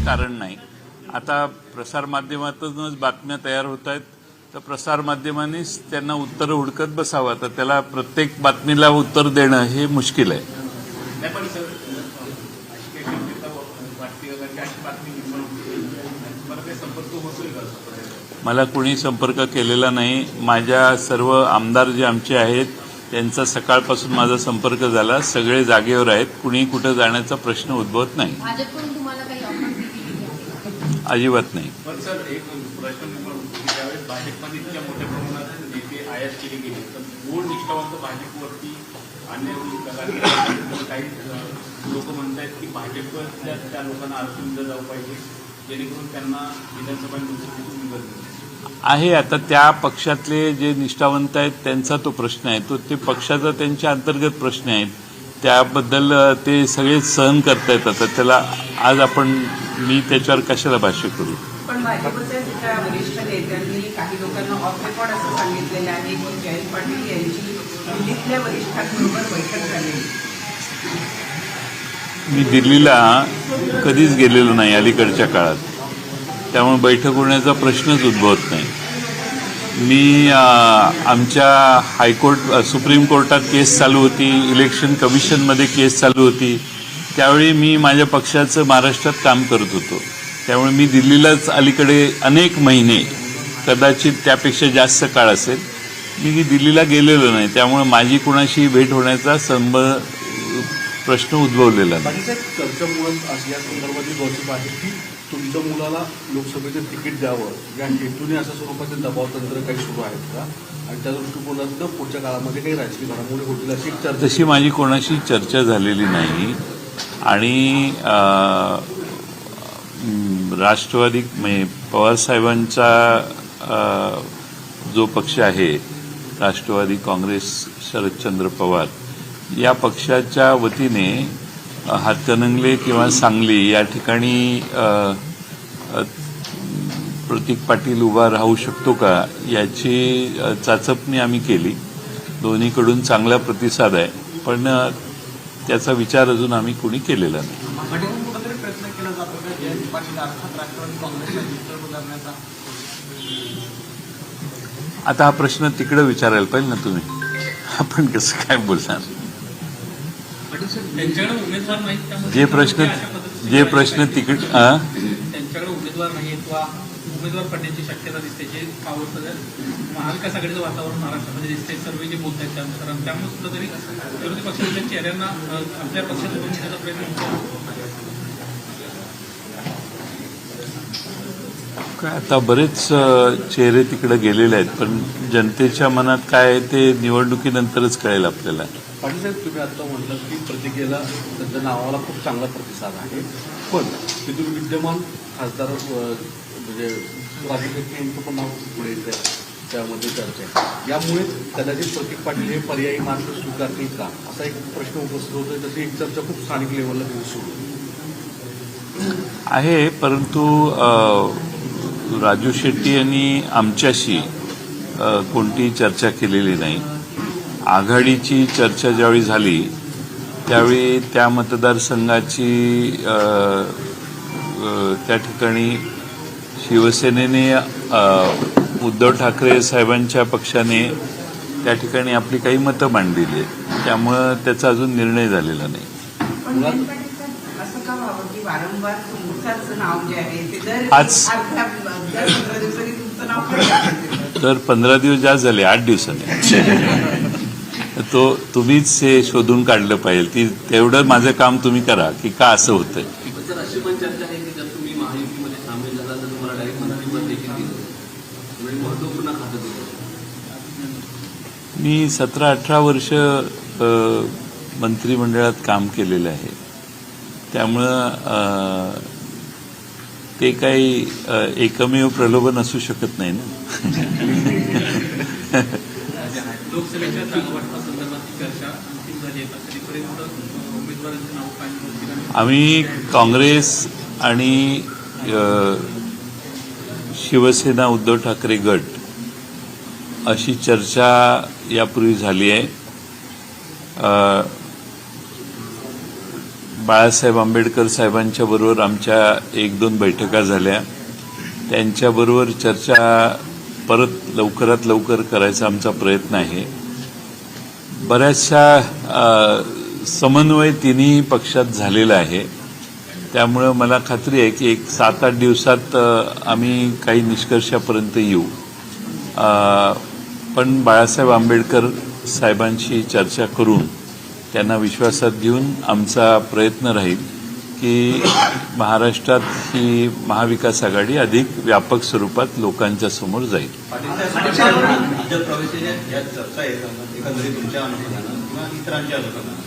कारण नाही. आता प्रसारमाध्यमातूनच बातम्या तयार होत आहेत, तर प्रसारमाध्यमांनीच त्यांना उत्तर हुडकत बसावं. तर त्याला प्रत्येक बातमीला उत्तर देणं हे मुश्किल आहे. मला कोणी संपर्क केलेला नाही. माझ्या सर्व आमदार जे आमचे आहेत त्यांचा सकाळपासून माझा संपर्क झाला. सगळे जागेवर आहेत. कुणी कुठं जाण्याचा प्रश्न उद्भवत नाही. अजिबात नाही. सर, एक प्रश्न ज्यावेळेस भाजपमध्ये इतक्या मोठ्या प्रमाणात नेते आयात केले गेले तर मूळ निष्ठावंत भाजपवरती अन्य काही लोक म्हणतात की भाजपच्या त्या लोकांना आरक्षण दिलं जाऊ पाहिजे जेणेकरून त्यांना विधानसभा निवडणूक आहे. आता त्या पक्षातले जे निष्ठावंत आहेत त्यांचा तो प्रश्न आहे. तो ते पक्षाचा त्यांच्या अंतर्गत प्रश्न आहेत. त्याबद्दल ते सगळे सहन करतायत. आता त्याला आज मी त्याच्यावर कशाला भाष्य करू. पण भाजपच्या वरिष्ठ नेत्यांनी काही लोकांना ऑफ रेकॉर्ड असं सांगितलेलं आहे की जयंत पाटील यांची दिल्लीतल्या वरिष्ठांबरोबर बैठक झाली. मी दिल्लीला कधीच गेलेलो नाही अलीकडच्या काळात, त्यामुळे बैठक होण्याचा प्रश्नच उद्भवत नाही. मी आमच्या हायकोर्ट सुप्रीम कोर्टात केस चालू होती, इलेक्शन कमिशनमध्ये केस चालू होती, त्यावेळी मी माझ्या पक्षाचं महाराष्ट्रात काम करत होतो. त्यामुळे मी दिल्लीलाच अलीकडे अनेक महिने, कदाचित त्यापेक्षा जास्त काळ असेल, मी दिल्लीला गेलेलो नाही. त्यामुळे माझी कोणाशी भेट होण्याचा प्रश्न उद्भवलेला नाही. चर्चेमुळे या संदर्भातली गॉसिप आहे की तुमच्या मुलाला लोकसभेचं तिकीट द्यावं या हेतूने अशा स्वरूपाचे दबावतंत्र काही सुरू आहेत का, आणि त्या दृष्टिकोनातनं पुढच्या काळामध्ये काही राजकीय घडामोडी होतील अशी एक चर्चा. तशी माझी कोणाशी चर्चा झालेली नाही. आणि राष्ट्रवादी पवारसाहेबांचा जो पक्ष आहे राष्ट्रवादी काँग्रेस, शरदचंद्र पवार या पक्षाच्या वतीने हातकणंगले किंवा सांगली या ठिकाणी प्रतीक पाटील उभा राहू शकतो का याची चाचपणी आम्ही केली. दोन्हीकडून चांगला प्रतिसाद आहे, पण त्याचा विचार अजून आम्ही कोणी केलेला नाही. आता हा प्रश्न तिकडे विचारायला पाहिजे ना तुम्ही. आपण कसं काय बोलणार. जे प्रश्न तिकडे त्यांच्याकडे उमेदवार नाही किंवा उमेदवार पडण्याची शक्यता दिसते, जे महाविकास आघाडीचं वातावरण महाराष्ट्रामध्ये दिसते, सर्व जे बोलत आहेत त्यानुसार. त्यामुळे सुद्धा तरी विरोधी पक्षाच्या चेहऱ्यांना आपल्या पक्षात उभं घेण्याचा प्रयत्न काय. आता बरेच चेहरे तिकडे गेलेले आहेत, पण जनतेच्या मनात काय आहे ते निवडणुकीनंतरच कळेल आपल्याला. पाटील साहेब, तुम्ही आता म्हटलं की प्रतीकेला त्यांच्या नावाला खूप चांगला प्रतिसाद आहे, पण तिथून विद्यमान खासदार म्हणजे राजकीय यांचं पण नाव पुढे येत आहे, त्यामध्ये चर्चा आहे. यामुळे कदाचित प्रतीक पाटील हे पर्यायी मार्ग स्वीकारतील का असा एक प्रश्न उपस्थित होतोय. तशी एक चर्चा खूप स्थानिक लेवलला सुरू आहे. परंतु राजू शेट्टी यांनी आमच्याशी कोणतीही चर्चा केलेली नाही. आघाडीची चर्चा ज्यावेळी झाली त्यावेळी त्या मतदारसंघाची त्या ठिकाणी शिवसेनेने उद्धव ठाकरे साहेबांच्या पक्षाने त्या ठिकाणी आपली काही मतं मांडलेली आहेत. त्यामुळं त्याचा अजून निर्णय झालेला नाही. असं का व्हावं की वारंवार तुमचंच नाव जे आहे ते तुमचं नाव तर 15 दिवस जास्त झाले, 8 दिवसांनी तो तुम्हीच हे शोधून काढलं पाहिजे. ती तेवढं माझं काम तुम्ही करा की का असं होतंय. अशी पण चर्चा आहे की जर तुम्ही महायुतीमध्ये सामील झाला तर तुम्हाला डायरेक्ट मंत्रिपद देखील दिलं, महत्वपूर्ण खातं दिलं. मी 17-18 वर्ष मंत्रिमंडळात काम केलेलं आहे. त्यामुळं ते काही एकमेव प्रलोभन असू शकत नाही ना. लोकसभेच्या जागावाटपासंदर्भातली चर्चा अंतिम झाली आहे. तरीपर्यंत उमेदवारांचं नाव काय. आम्ही काँग्रेस आणि शिवसेना उद्धव ठाकरे गट अशी चर्चा यापूर्वी झाली आहे. बाळासाहेब आंबेडकर साहेबांच्या बरोबर आमच्या 1-2 बैठका झाल्या. त्यांच्याबरोबर चर्चा परत लवकरात लवकर करायचा आमचा प्रयत्न आहे. बऱ्याचशा समन्वय तिन्ही पक्षात झालेला आहे. त्यामुळं मला खात्री आहे की एक 7-8 दिवसात आम्ही काही निष्कर्षापर्यंत येऊ. पण बाळासाहेब आंबेडकर साहेबांशी चर्चा करून त्यांना विश्वासात घेऊन आमचा प्रयत्न राहील की महाराष्ट्रात ही महाविकास आघाडी अधिक व्यापक स्वरूपात लोकांच्या समोर जाईल. राज्य प्रवेशाच्या या चर्चा आहेत एकंदरीत तुमच्या अनुषंगानं किंवा इतरांच्या अनुषंगानं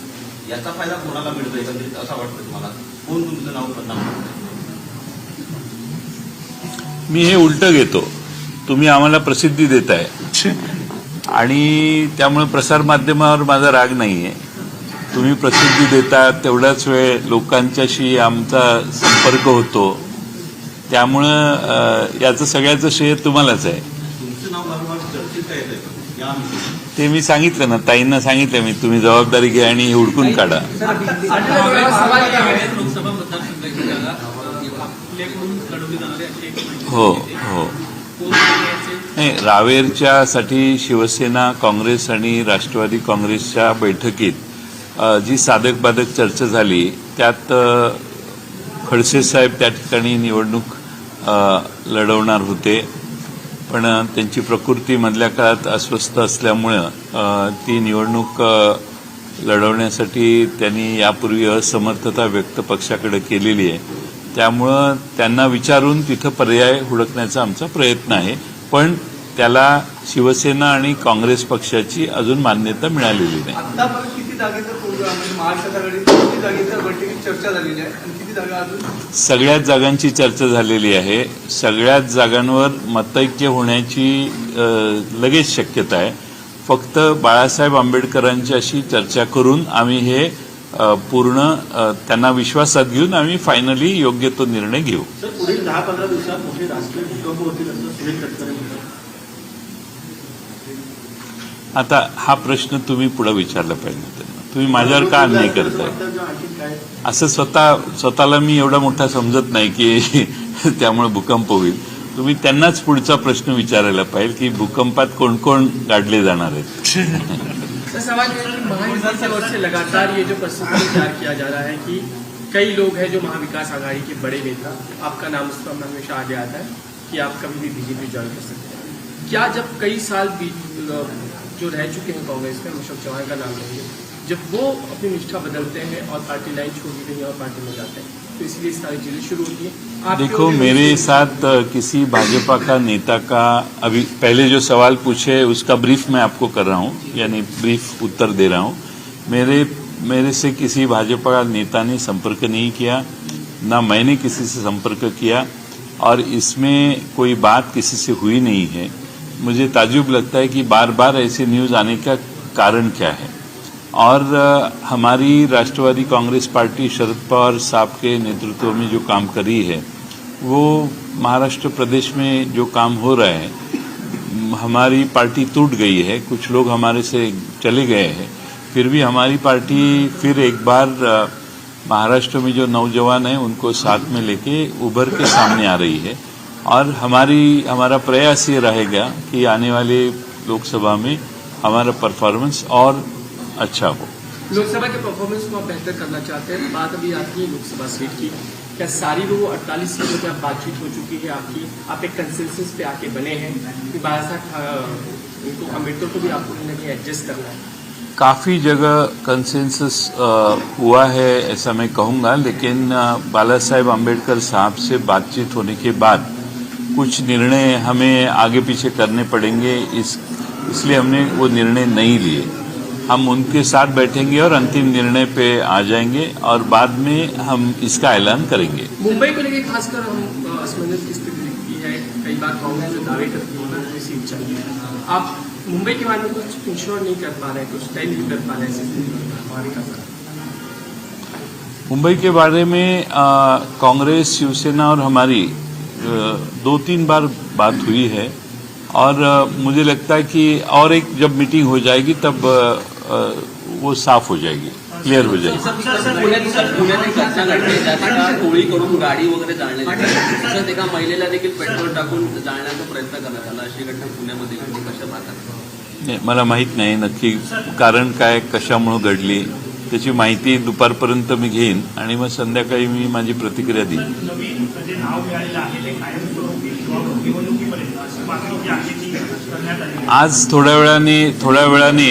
याचा फायदा कोणाला मिळतो एकंदरीत असं वाटतं तुम्हाला? कोण तुमचं नाव बदनाम करतं? मी हे उलटं घेतो. तुम्ही आम्हाला प्रसिद्धी देताय आणि त्यामुळे प्रसारमाध्यमावर माझा राग नाहीये. तुम्ही प्रसिद्धी देता तेवढाच वेळ लोकांच्याशी आमचा संपर्क होतो. त्यामुळं याचं सगळ्याचं श्रेय तुम्हालाच आहे. तुमचं नाव वारंवार चर्चेत येतं या ते मी सांगितलं ना, ताईंना सांगितलं मी, तुम्ही जबाबदारी घ्या आणि हे हुडकून काढा. लोकसभा मतदारसंघाची जागा आपल्याकडून लढवली जाणारी अशी एक माहिती हो मिळते. हो कोण याचे नाही, रावेरच्यासाठी शिवसेना, काँग्रेस आणि राष्ट्रवादी काँग्रेसच्या बैठकीत जी साधक बाधक चर्चा झाली त्यात खडसे साहेब त्या ठिकाणी निवडणूक लढवणार होते. पण त्यांची प्रकृती मधल्या काळात अस्वस्थ असल्यामुळं ती निवडणूक लढवण्यासाठी त्यांनी यापूर्वी असमर्थता व्यक्त पक्षाकडे केलेली आहे. त्यामुळं त्यांना विचारून तिथं पर्याय हुडकण्याचा आमचा प्रयत्न आहे. पण त्याला शिवसेना आणि काँग्रेस पक्षाची अजून मान्यता मिळालेली नाही. आतापर्यंत किती जागेचा महाराष्ट्रात आघाडीत किती जागेच्या बैठकीत चर्चा झालेली आहे आणि किती जागा अजून? सगळ्याच जागांची चर्चा झालेली आहे. सगळ्याच जागांवर मतैक्य होण्याची लगेच शक्यता आहे. फक्त बाळासाहेब आंबेडकरांच्याशी चर्चा करून आम्ही हे पूर्ण त्यांना विश्वासात घेऊन आम्ही फायनली योग्य तो निर्णय घेऊ. सर, पुढील 10-15 दिवसात मोठे राजकीय भूकंप होतील असं सुनील तटकरे म्हणतात. आता हा प्रश्न तुम्ही पुढे विचारला पाहिजे त्यांना. तुम्ही माझ्यावर का अन्याय करताय? असं स्वतःला मी एवढा मोठा समजत नाही की त्यामुळे भूकंप होईल. तुम्ही त्यांनाच पुढचा प्रश्न विचारायला पाहिजे की भूकंपात कोण कोण गाडले जाणार आहेत. सवाल ये है कि महाविकास की ओर से लगातार ये जो प्रस्तुति तैयार किया जा रहा है कि कई लोग हैं जो महाविकास आघाड़ी के बड़े नेता, आपका नाम उस पर हमेशा आगे आता है कि आप कभी भी बीजेपी ज्वाइन कर सकते हैं. क्या जब कई साल जो रह चुके हैं कांग्रेस में, अशोक चौहान का नाम लेंगे, जब वो अपनी निष्ठा बदलते हैं और पार्टी लाइन छोड़ दी कहीं और पार्टी में जाते हैं, तो इसलिए सारी चीजें शुरू होती है? देखो, मेरे साथ किसी भाजपा का नेता का, अभी पहले जो सवाल पूछे उसका ब्रीफ मैं आपको कर रहा हूँ, यानी ब्रीफ उत्तर दे रहा हूँ. मेरे से किसी भाजपा का नेता ने संपर्क नहीं किया, ना मैंने किसी से संपर्क किया, और इसमें कोई बात किसी से हुई नहीं है. मुझे ताज्जुब लगता है कि बार बार ऐसे न्यूज़ आने का कारण क्या है. और हमारी राष्ट्रवादी कांग्रेस पार्टी शरद पवार साहब के नेतृत्व में जो काम करी है, वो महाराष्ट्र प्रदेश में जो काम हो रहा है, हमारी पार्टी टूट गई है, कुछ लोग हमारे से चले गए हैं, फिर भी हमारी पार्टी फिर एक बार महाराष्ट्र में जो नौजवान हैं उनको साथ में लेके उभर के सामने आ रही है. और हमारा प्रयास ये रहेगा कि आने वाले लोकसभा में हमारा परफॉर्मेंस और अच्छा हो. लोकसभा के परफॉर्मेंस को आप बेहतर करना चाहते हैं. बात अभी आती है लोकसभा सीट की. क्या सारी वो 48 सीटों पर बातचीत हो चुकी है आपकी? आप एक कंसेंसस पे आके बने हैं कि बाळासाहेब अम्बेडकर को भी आपको कहीं ना कहीं एडजस्ट करना है? काफ़ी जगह कंसेंसस हुआ है ऐसा मैं कहूँगा, लेकिन बाला साहेब आंबेडकर साहब से बातचीत होने के बाद कुछ निर्णय हमें आगे पीछे करने पड़ेंगे, इसलिए हमने वो निर्णय नहीं लिए. हम उनके साथ बैठेंगे और अंतिम निर्णय पे आ जाएंगे और बाद में हम इसका ऐलान करेंगे. मुंबई को लेकर खासकर हम असमंजस की स्थिति दिखती है. कई बार कांग्रेस जो दावे करती है कोई सीट चाहिए, आप मुंबई के बारे में कुछ इंश्योर नहीं कर पा रहे, कुछ तय नहीं कर पा रहे. मुंबई के बारे में कांग्रेस, शिवसेना और हमारी 2-3 बार बात हुई है, और मुझे लगता है कि और एक जब मीटिंग हो जाएगी तब वो साफ हो जाएगी. क्लियर हो जाएगी. पुण्यात एक घटना घडली ज्यात एका टोळी करून गाडी वगैरे जाळण्यात आली. तसंच एका महिलेला देखील पेट्रोल टाकून जाळण्याचा प्रयत्न करण्यात आला. अशी घटना पुण्यामध्ये घडली. कशा प्रकारे? नाही, मला माहीत नाही नक्की कारण काय, कशामुळं घडली त्याची माहिती दुपारपर्यंत मी घेईन आणि मग संध्याकाळी मी माझी प्रतिक्रिया देईन. नवीन जे नाव मिळालेलं आहे ते कायमस्वरूपी किंवा निवडणुकीपर्यंत अशी मागणी जी आहे ती करण्यात आली. आज थोड्या वेळाने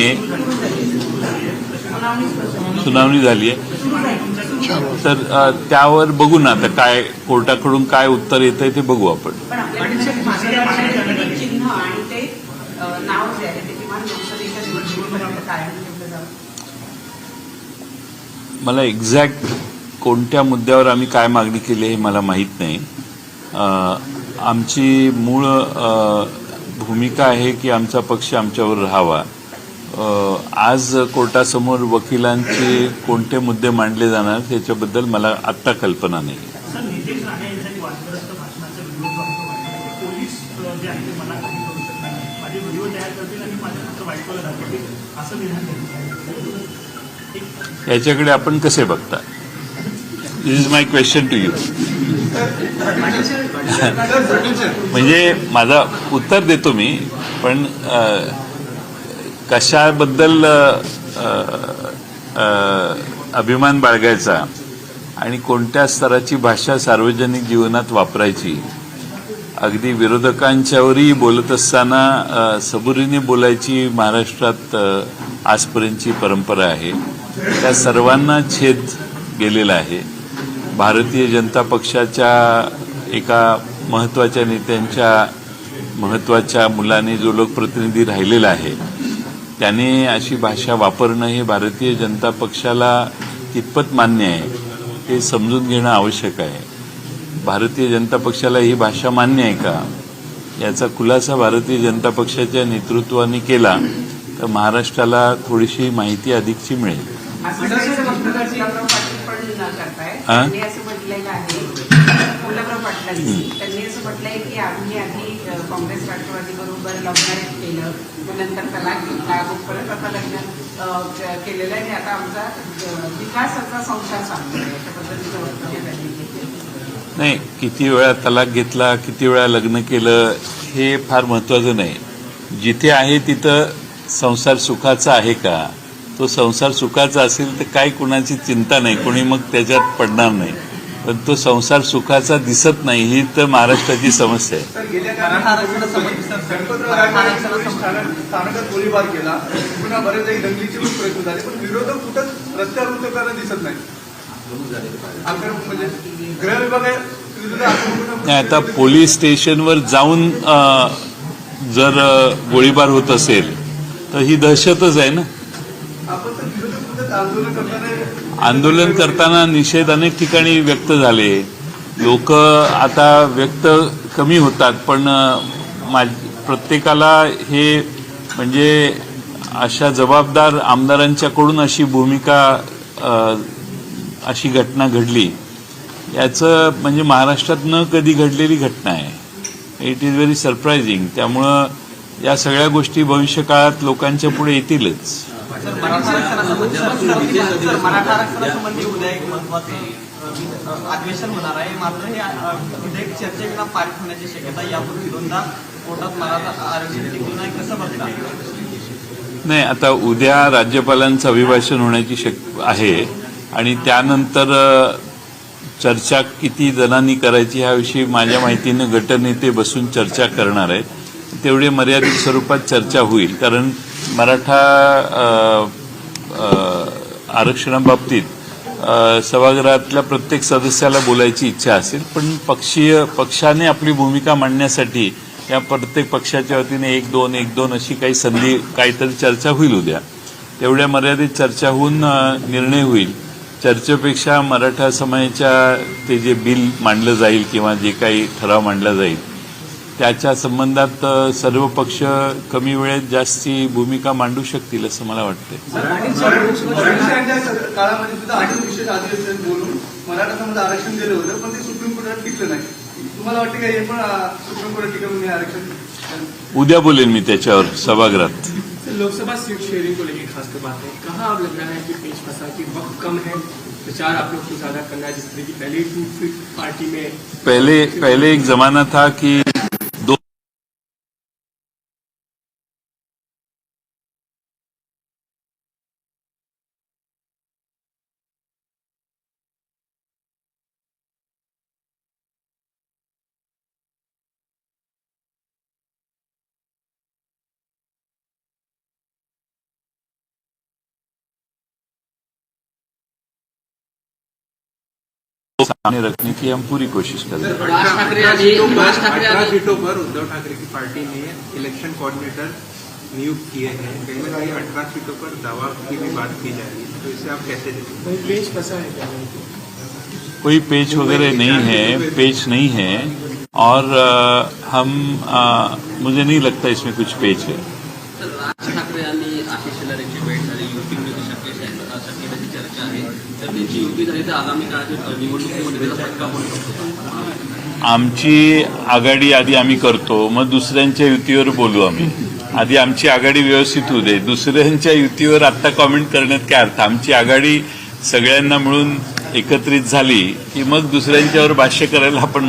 सुनावणी झाली आहे, तर त्यावर बघू ना आता काय कोर्टाकडून काय उत्तर येतंय ते बघू आपण. पण आपल्याकडे चिन्ह आणि ते नाव जे आहे ते किमान लोकसभेच्या निवडणुकीपर्यंत कायम ठेवलं जावं. मला एक्झॅक्ट कोणत्या मुद्द्यावर आम्ही काय मागणी केली हे मला माहीत नाही. आमची मूळ भूमिका आहे की आमचा पक्ष आमच्यावर राहावा. आज कोर्टासमोर वकिलांचे कोणते मुद्दे मांडले जाणार त्याच्याबद्दल मला आत्ता कल्पना नाही. सर, नितेश राणे यांच्या वादग्रस्त भाषणाचा व्हिडिओ जो आहे तो व्हायरल आहे. पोलीस जे आहे ते मला काही करू शकत नाही, माझे व्हिडिओ तयार करतील आणि माझ्या फक्त बायकोला दाखवतील असं विधान त्यांनी. याच्याकडे आपण कसे बघता? This is my question to you. म्हणजे माझा उत्तर देतो मी, पण कशाबद्दल अभिमान बाळगायचा आणि कोणत्या स्तराची भाषा सार्वजनिक जीवनात वापरायची, अगदी विरोधकांच्यावरही बोलत असताना सबुरीने बोलायची महाराष्ट्रात आजपर्यंतची परंपरा आहे. त्या सर्वांना छेद गेलेला आहे. भारतीय जनता पक्षाच्या एका महत्त्वाच्या नेत्यांच्या महत्त्वाच्या मुलाने जो लोकप्रतिनिधी राहिलेला आहे त्याने अशी भाषा वापरणं हे भारतीय जनता पक्षाला कितपत मान्य आहे हे समजून घेणं आवश्यक आहे. भारतीय जनता पक्षाला ही भाषा मान्य आहे का याचा खुलासा भारतीय जनता पक्षाच्या नेतृत्वाने केला तर महाराष्ट्राला थोडीशी माहिती अधिकची मिळेल. त्यांनी असं म्हटलेलं आहे कोल्हापूर पाटलांनी, त्यांनी असं म्हटलंय की आम्ही आधी काँग्रेस राष्ट्रवादी बरोबर लव्ह मॅरेज केलं, मग नंतर तलाक घेतला, मग परत आता लग्न केलेलं आहे आणि आता आमचा विकासाचा संसार सांगतोय अशा पद्धतीचं वक्तव्य त्यांनी केलं. नाही, किती वेळा तलाक घेतला, किती वेळा लग्न केलं हे फार महत्त्वाचं नाही. जिथे आहे तिथं संसार सुखाचा आहे का, तो संसार सुखाचा असेल तर काही कुणाची चिंता नाही, कोणी मग त्याच्यात पडणार नाही. पण तो संसार सुखाचा दिसत नाही ही तर महाराष्ट्राची समस्या आहे. स्थानकात गोळीबार केला, पुन्हा बरेच काही दंगलीचे पण प्रयत्न झाले, पण विरोधक कुठंच रस्त्यावर उतरताना दिसत नाही. म्हणजे गृह विभाग नाही, आता पोलीस स्टेशनवर जाऊन जर गोळीबार होत असेल तर ही दहशतच आहे ना. आंदोलन करताना निषेध अनेक ठिकाणी व्यक्त झाले. लोक आता व्यक्त कमी होतात, पण प्रत्येकाला हे म्हणजे अशा जबाबदार आमदारांच्याकडून अशी भूमिका अशी घटना घडली याचं म्हणजे महाराष्ट्रात न कधी घडलेली घटना आहे. It is very surprising. त्यामुळं या सगळ्या गोष्टी भविष्यकाळात लोकांच्या पुढे येतीलच. मराठा आरक्षणासंबंधी उद्या एक महत्वाचं अधिवेशन होणार आहे, मात्र हे विधेयक चर्चेविना पारित होण्याची शक्यता यापूर्वी दोनदा कोर्टात मराठा आरक्षण टिकलं नाही, कसं बघता? नाही, आता उद्या राज्यपालांचं अभिभाषण होण्याची आहे आणि त्यानंतर चर्चा किती जणांनी करायची ह्याविषयी माझ्या माहितीनं गटनेते बसून चर्चा करणार आहेत. तेवढे मर्यादित स्वरूपात चर्चा होईल, कारण मराठा आरक्षणाबाबतीत सभागृहातल्या प्रत्येक सदस्याला बोलायची इच्छा असेल, पण पक्षाने आपली भूमिका मांडण्यासाठी या प्रत्येक पक्षाच्या वतीने एक दोन अशी काही संधी काहीतरी चर्चा होईल उद्या. तेवढ्या मर्यादित चर्चा होऊन निर्णय होईल. चर्चेपेक्षा मराठा समाजाच्या ते जे बिल मांडलं जाईल किंवा जे काही ठराव मांडला जाईल त्याच्या संबंधात सर्व पक्ष कमी वेळेत जास्ती भूमिका मांडू शकतील असं मला वाटतंय. काळामध्ये सुद्धा विशेष अधिवेशन बोलून मराठा समाज आरक्षण दिलं होतं, पण ते सुप्रीम कोर्टात टिकलं नाही. तुम्हाला वाटतं का हे पण सुप्रीम कोर्टात टिकवून आरक्षण? उद्या बोलेन मी त्याच्यावर सभागृहात. लोकसभा सीट शेयरिंग को लेकर खासकर बात है, कहाँ अब लग रहा है कि पेच फंसा कि वक्त कम है, प्रचार आप लोग को ज्यादा करना है, जिस तरह की पहले ही टूट फिट पार्टी में पहले एक जमाना था कि दो सामने रखने की हम पूरी कोशिश कर रहे हैं। राज ठाकरे यांनी सीटों पर उद्धव ठाकरे की पार्टी ने इलेक्शन कोऑर्डिनेटर नियुक्त किए हैं, कहीं ना कहीं 18 सीटों पर दावा की भी बात की जा रही है, तो इसे आप कैसे देखते हैं? कोई पेच फंसा है क्या? कोई पेच वगैरह नहीं है, पेच नहीं है, और मुझे नहीं लगता इसमें कुछ पेच है। तर राज ठाकरे यांनी आशिष शेलार यांची भेट झाली, युती होण्याची शक्यतेची चर्चा आहे, तर त्यांची युती झाली तर आगामी काळात निवडणुकीमध्ये त्याचा फटका पडू शकतो. आमची आघाडी आधी आम्ही करतो, मग दुसऱ्यांच्या युतीवर बोलू आम्ही. आधी आमची आघाडी व्यवस्थित होऊ दे, दुसऱ्यांच्या युतीवर आत्ता कॉमेंट करण्यात काय अर्थ. आमची आघाडी सगळ्यांना मिळून एकत्रित झाली की मग दुसऱ्यांच्यावर भाष्य करायला आपण